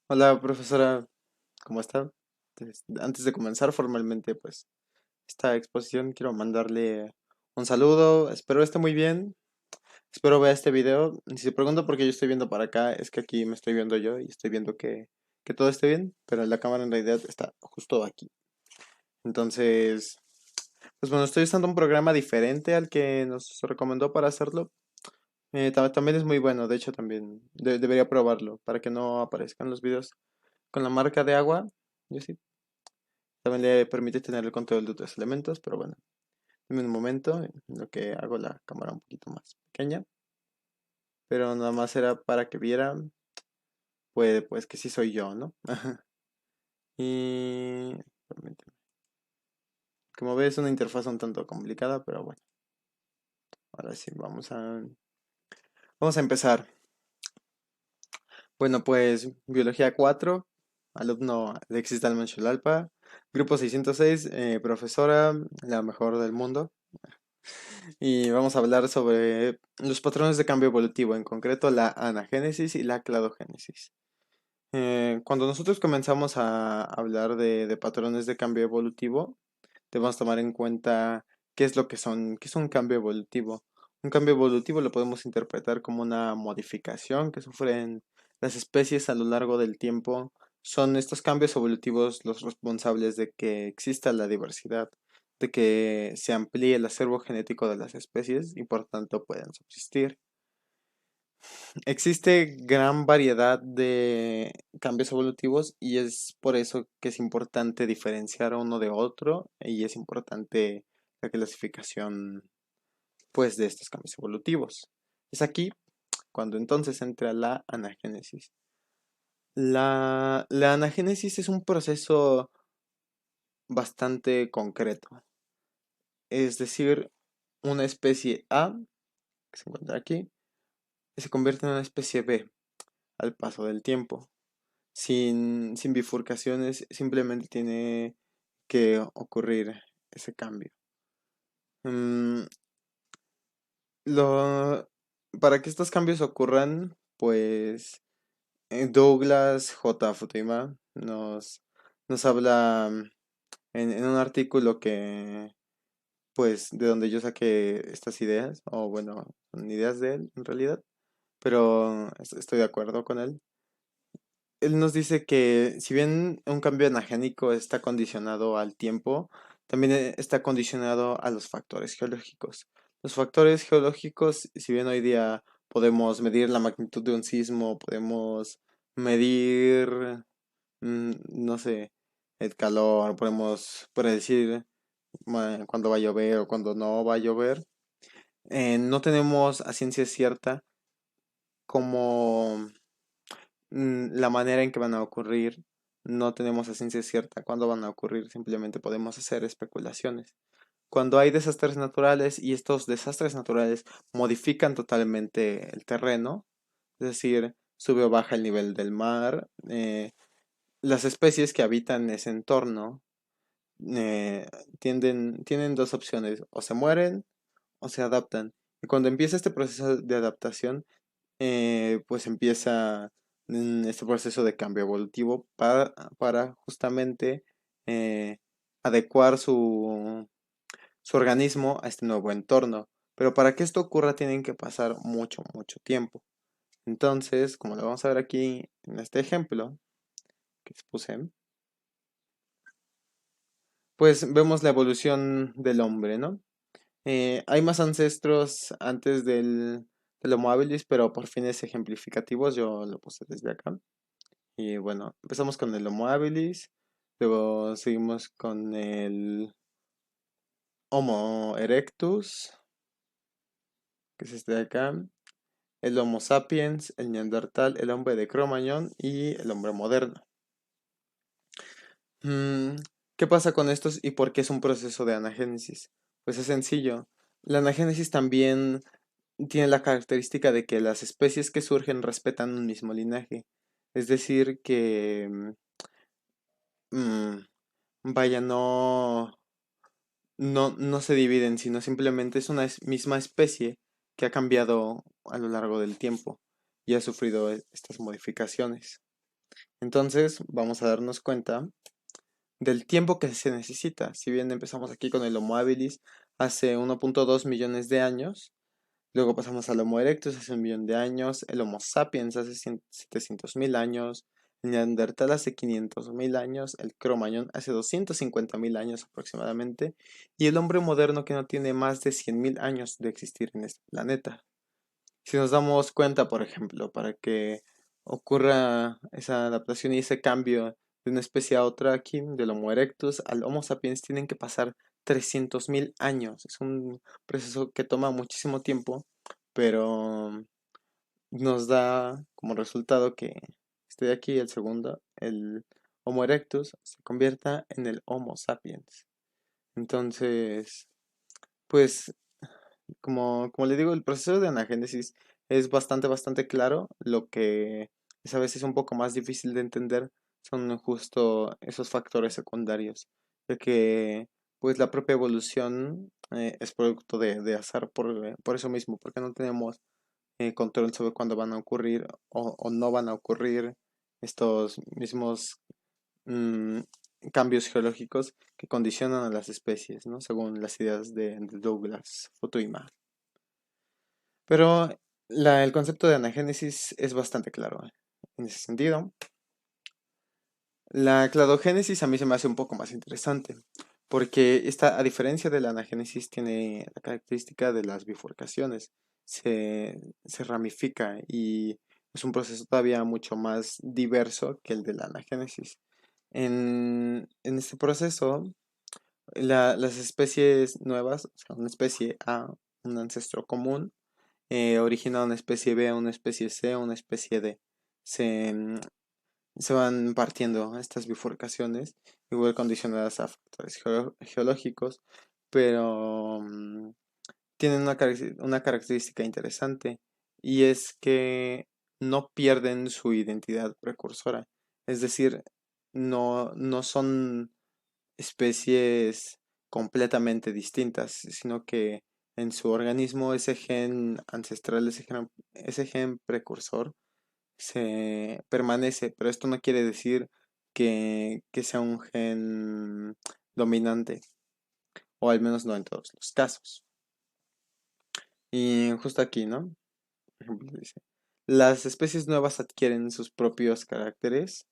Hola, profesora, ¿cómo está? Antes de comenzar formalmente, pues, esta exposición, quiero mandarle un saludo. Espero esté muy bien. Espero vea este video. Si se pregunta por qué yo estoy viendo para acá, es que aquí me estoy viendo yo y estoy viendo que todo esté bien, pero la cámara en realidad está justo aquí. Entonces, pues bueno, estoy usando un programa diferente al que nos recomendó para hacerlo. También es muy bueno, de hecho también debería probarlo para que no aparezcan los videos con la marca de agua. Yo sí. También le permite tener el control de otros elementos, pero bueno, en un momento en lo que hago la cámara un poquito más pequeña, pero nada más era para que viera, pues que sí soy yo, ¿no? Y permíteme. Como ves, es una interfaz un tanto complicada, pero bueno, ahora sí, vamos a empezar. Bueno, pues Biología 4, alumno Alexis Dalman Xulalpa, grupo 606, profesora, la mejor del mundo. Y vamos a hablar sobre los patrones de cambio evolutivo, en concreto la anagénesis y la cladogénesis. Cuando nosotros comenzamos a hablar de patrones de cambio evolutivo, debemos tomar en cuenta qué es lo que son, qué es un cambio evolutivo. Un cambio evolutivo lo podemos interpretar como una modificación que sufren las especies a lo largo del tiempo. Son estos cambios evolutivos los responsables de que exista la diversidad, de que se amplíe el acervo genético de las especies y por tanto puedan subsistir. Existe gran variedad de cambios evolutivos y es por eso que es importante diferenciar uno de otro y es importante la clasificación pues de estos cambios evolutivos. Es aquí cuando entonces entra la anagénesis. La anagénesis es un proceso bastante concreto, es decir, una especie A que se encuentra aquí se convierte en una especie B al paso del tiempo. Sin bifurcaciones, simplemente tiene que ocurrir ese cambio. Mm, lo, para que estos cambios ocurran, pues Douglas J. Futuyma nos habla en un artículo pues, de donde yo saqué estas ideas, o bueno, son ideas de él en realidad, pero estoy de acuerdo con él. Él nos dice que si bien un cambio anagénico está condicionado al tiempo, también está condicionado a los factores geológicos. Los factores geológicos, si bien hoy día podemos medir la magnitud de un sismo, podemos medir, no sé, el calor, podemos predecir cuándo va a llover o cuándo no va a llover, no tenemos a ciencia cierta cómo la manera en que van a ocurrir, no tenemos a ciencia cierta cuándo van a ocurrir, simplemente podemos hacer especulaciones. Cuando hay desastres naturales y estos desastres naturales modifican totalmente el terreno, es decir, sube o baja el nivel del mar, las especies que habitan ese entorno eh, tienen dos opciones, o se mueren o se adaptan. Y cuando empieza este proceso de adaptación, pues empieza este proceso de cambio evolutivo para justamente eh, adecuar su organismo a este nuevo entorno. Pero para que esto ocurra tienen que pasar mucho, mucho tiempo. Entonces, como lo vamos a ver aquí en este ejemplo que expuse, pues vemos la evolución del hombre, ¿no? Hay más ancestros antes del Homo habilis, pero por fines ejemplificativos yo lo puse desde acá. Y bueno, empezamos con el Homo habilis, luego seguimos con el Homo erectus, que es este de acá, el Homo sapiens, el Neandertal, el hombre de Cro-Magnon y el hombre moderno. Mm, ¿Qué pasa con estos y por qué es un proceso de anagénesis? Pues es sencillo. La anagénesis también tiene la característica de que las especies que surgen respetan un mismo linaje. Es decir, que, mm, vaya, no se dividen, sino simplemente es una misma especie que ha cambiado a lo largo del tiempo y ha sufrido estas modificaciones. Entonces vamos a darnos cuenta del tiempo que se necesita. Si bien empezamos aquí con el Homo habilis hace 1.2 millones de años, luego pasamos al Homo erectus hace 1 millón de años, el Homo sapiens hace 700.000 años, el Neandertal hace 500.000 años, el Cro-Magnon hace 250.000 años aproximadamente, y el hombre moderno que no tiene más de 100.000 años de existir en este planeta. Si nos damos cuenta, por ejemplo, para que ocurra esa adaptación y ese cambio de una especie a otra aquí, del Homo erectus al Homo sapiens, tienen que pasar 300.000 años. Es un proceso que toma muchísimo tiempo, pero nos da como resultado que este de aquí, el segundo, el Homo erectus, se convierta en el Homo sapiens. Entonces, pues como le digo, el proceso de anagénesis es bastante claro. Lo que es a veces un poco más difícil de entender son justo esos factores secundarios, de que pues la propia evolución es producto de azar por eso mismo, porque no tenemos control sobre cuándo van a ocurrir o no van a ocurrir estos mismos mm, cambios geológicos que condicionan a las especies, ¿no? Según las ideas de Douglas Futuyma. Pero el concepto de anagénesis es bastante claro en ese sentido. La cladogénesis a mí se me hace un poco más interesante, porque esta, a diferencia de la anagénesis, tiene la característica de las bifurcaciones. Se ramifica y es un proceso todavía mucho más diverso que el de la anagénesis. En este proceso, las especies nuevas, o sea, una especie A, un ancestro común, origina una especie B, una especie C, una especie D. Se, mm, se van partiendo estas bifurcaciones, igual condicionadas a factores geológicos, pero tienen una característica interesante y es que no pierden su identidad precursora. Es decir, no son especies completamente distintas, sino que en su organismo ese gen ancestral, ese gen precursor, se permanece, pero esto no quiere decir que sea un gen dominante, o al menos no en todos los casos. Y justo aquí, ¿no? Por ejemplo, dice, las especies nuevas adquieren sus propios caracteres.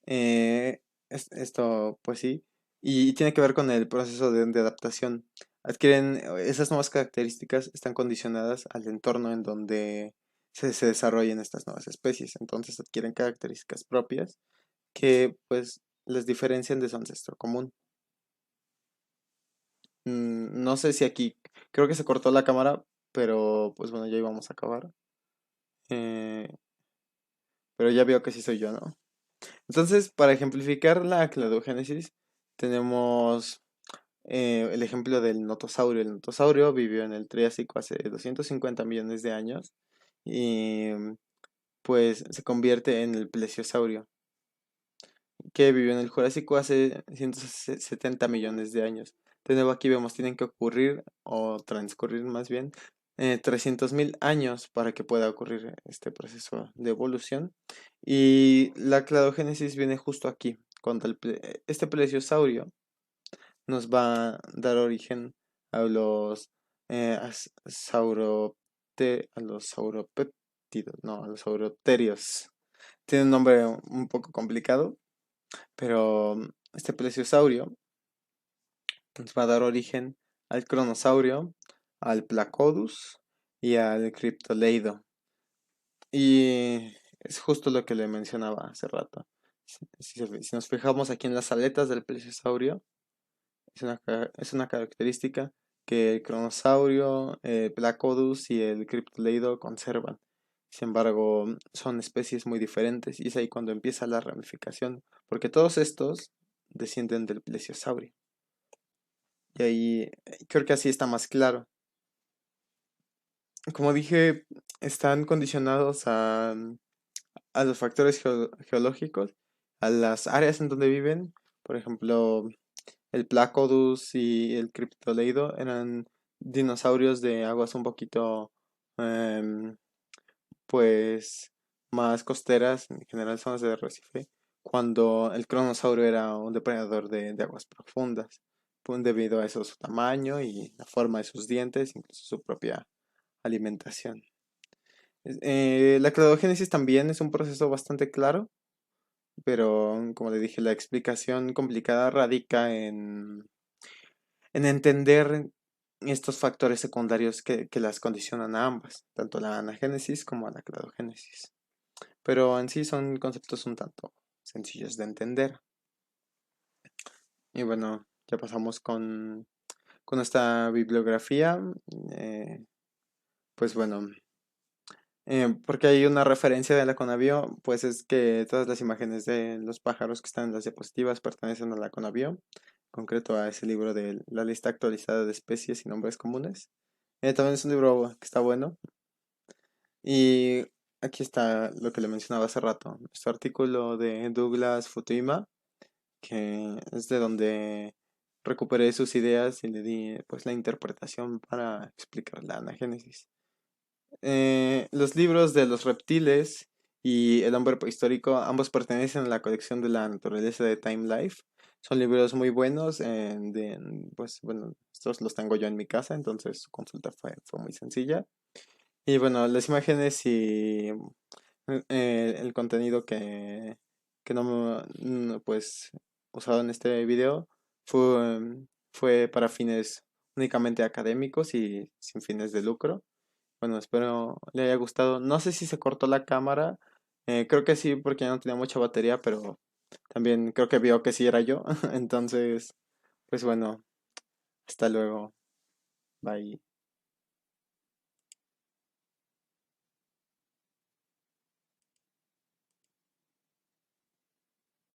Esto, pues sí, y tiene que ver con el proceso de adaptación. Adquieren esas nuevas características, están condicionadas al entorno en donde se desarrollen estas nuevas especies. Entonces adquieren características propias que pues les diferencian de su ancestro común. No sé si aquí, creo que se cortó la cámara, pero pues bueno, ya íbamos a acabar. Eh, pero ya veo que sí soy yo, ¿no? Entonces, para ejemplificar la cladogénesis, tenemos el ejemplo del notosaurio. El notosaurio vivió en el Triásico hace 250 millones de años y pues se convierte en el plesiosaurio, que vivió en el Jurásico hace 170 millones de años. De nuevo aquí vemos, tienen que ocurrir, o transcurrir más bien, 300.000 años para que pueda ocurrir este proceso de evolución. Y la cladogénesis viene justo aquí, cuando este plesiosaurio nos va a dar origen a los a los sauropéptidos, no, a los sauropterios. Tiene un nombre un poco complicado, pero este plesiosaurio nos va a dar origen al cronosaurio, al placodus y al criptoleido. Y es justo lo que le mencionaba hace rato. Si nos fijamos aquí en las aletas del plesiosaurio, es una característica que el cronosaurio, el placodus y el criptoleido conservan. Sin embargo, son especies muy diferentes y es ahí cuando empieza la ramificación, porque todos estos descienden del plesiosaurio. Y ahí creo que así está más claro. Como dije, están condicionados a los factores geológicos, a las áreas en donde viven. Por ejemplo, el Placodus y el Criptoleido eran dinosaurios de aguas un poquito, em, pues, más costeras, en general zonas de arrecife. cuando el cronosaurio era un depredador de aguas profundas, debido a eso su tamaño y la forma de sus dientes, incluso su propia alimentación. La cladogénesis también es un proceso bastante claro, pero como le dije, la explicación complicada radica en entender estos factores secundarios que las condicionan a ambas, tanto la anagénesis como a la cladogénesis. Pero en sí son conceptos un tanto sencillos de entender. Y bueno, ya pasamos con esta bibliografía. eh, pues bueno, porque hay una referencia de la Conavio, pues es que todas las imágenes de los pájaros que están en las diapositivas pertenecen a la Conavio, en concreto a ese libro de la lista actualizada de especies y nombres comunes. También es un libro que está bueno. Y aquí está lo que le mencionaba hace rato, este artículo de Douglas Futuyma, que es de donde recuperé sus ideas y le di pues la interpretación para explicar la anagénesis. Los libros de los reptiles y El hombre prehistórico, ambos pertenecen a la colección de la naturaleza de Time Life. Son libros muy buenos, pues bueno, estos los tengo yo en mi casa, entonces su consulta fue muy sencilla. Y bueno, las imágenes y el contenido que pues usado en este video fue para fines únicamente académicos y sin fines de lucro. Bueno, espero le haya gustado. No sé si se cortó la cámara. Creo que sí, porque ya no tenía mucha batería, pero también creo que vio que sí era yo. Entonces, pues bueno, hasta luego. Bye.